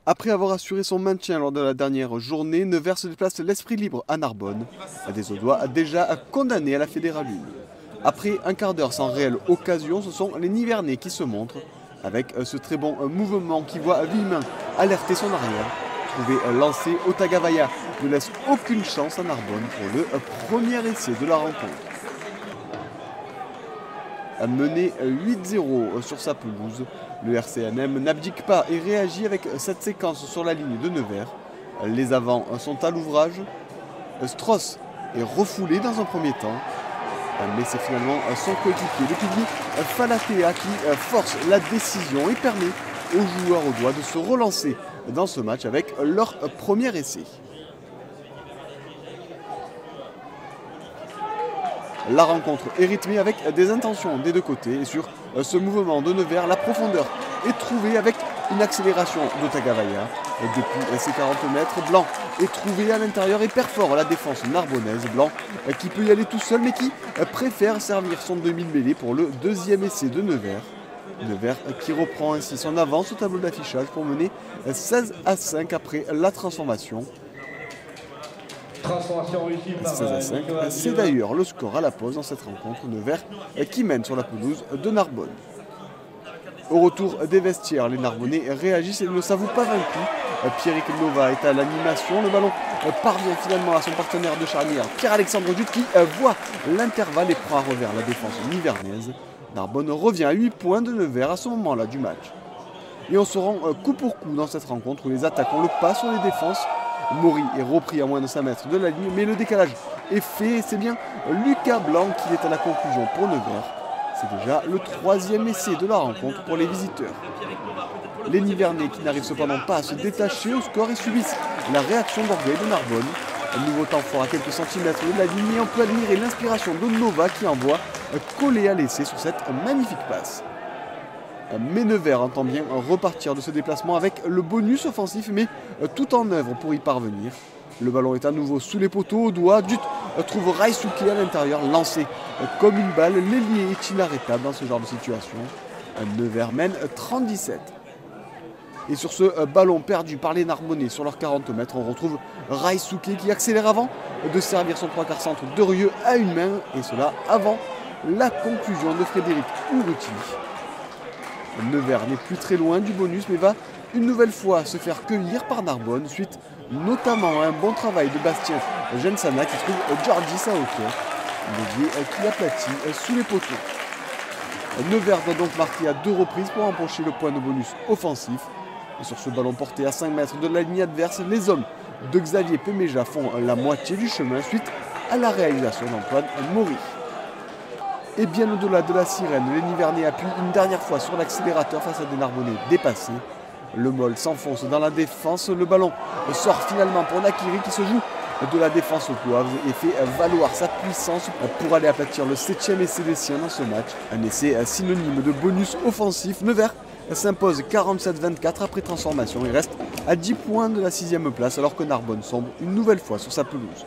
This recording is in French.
Après avoir assuré son maintien lors de la dernière journée, Nevers se déplace l'esprit libre à Narbonne, des Audois déjà condamnés à la Fédérale 1. Après un quart d'heure sans réelle occasion, ce sont les Nivernais qui se montrent, avec ce très bon mouvement qui voit Villemin alerter son arrière. Trouvé lancé, Otagavaya ne laisse aucune chance à Narbonne pour le premier essai de la rencontre. Mené 8-0 sur sa pelouse, le RCNM n'abdique pas et réagit avec cette séquence sur la ligne de Nevers. Les avants sont à l'ouvrage. Strauss est refoulé dans un premier temps, mais c'est finalement son coéquipier, le pilier Falatea, qui force la décision et permet aux joueurs audois de se relancer dans ce match avec leur premier essai. La rencontre est rythmée avec des intentions des deux côtés et sur ce mouvement de Nevers, la profondeur est trouvée avec une accélération d'Otagavaya. Depuis ses 40 mètres, Blanc est trouvé à l'intérieur et perfore la défense narbonnaise. Blanc qui peut y aller tout seul mais qui préfère servir son demi-mêlée pour le deuxième essai de Nevers. Nevers qui reprend ainsi son avance au tableau d'affichage pour mener 16-5 après la transformation. 16-5, c'est d'ailleurs le score à la pause dans cette rencontre. Nevers qui mène sur la pelouse de Narbonne. Au retour des vestiaires, les Narbonnais réagissent et ne s'avouent pas vaincus. Pierrick Nova est à l'animation, le ballon parvient finalement à son partenaire de charnière, Pierre-Alexandre Duc, qui voit l'intervalle et prend à revers la défense nivernaise. Narbonne revient à 8 points de Nevers à ce moment-là du match. Et on se rend coup pour coup dans cette rencontre où les attaques ont le pas sur les défenses. Maury est repris à moins de 5 mètres de la ligne, mais le décalage est fait et c'est bien Lucas Blanc qui est à la conclusion pour Nevers. C'est déjà le troisième essai de la rencontre pour les visiteurs. Les Nivernais qui n'arrivent cependant pas à se détacher au score et subissent la réaction d'orgueil de Narbonne. Un nouveau temps fort à quelques centimètres de la ligne et on peut admirer l'inspiration de Nova qui envoie coller à l'essai sur cette magnifique passe. Mais Nevers entend bien repartir de ce déplacement avec le bonus offensif, mais tout en œuvre pour y parvenir. Le ballon est à nouveau sous les poteaux, au doigt. Dut trouve Raisuke à l'intérieur, lancé comme une balle. L'ailier est inarrêtable dans ce genre de situation. Nevers mène 37. Et sur ce ballon perdu par les Narbonnais sur leurs 40 mètres, on retrouve Raisuke qui accélère avant de servir son 3/4 centre de Rieux à une main, et cela avant la conclusion de Frédéric Urruti. Nevers n'est plus très loin du bonus, mais va une nouvelle fois se faire cueillir par Narbonne, suite notamment à un bon travail de Bastien Gensana qui trouve Georgis à hauteur. Lévier qui aplatit sous les poteaux. Nevers doit donc marquer à 2 reprises pour empocher le point de bonus offensif. Et sur ce ballon porté à 5 mètres de la ligne adverse, les hommes de Xavier Péméja font la moitié du chemin suite à la réalisation d'Antoine Maury. Et bien au-delà de la sirène, les Nivernais appuient une dernière fois sur l'accélérateur face à des Narbonnais dépassés. Le Moll s'enfonce dans la défense, le ballon sort finalement pour Nakiri qui se joue de la défense audoise et fait valoir sa puissance pour aller aplatir le 7e essai des siens dans ce match. Un essai synonyme de bonus offensif. Nevers s'impose 47-24 après transformation et reste à 10 points de la 6e place alors que Narbonne sombre une nouvelle fois sur sa pelouse.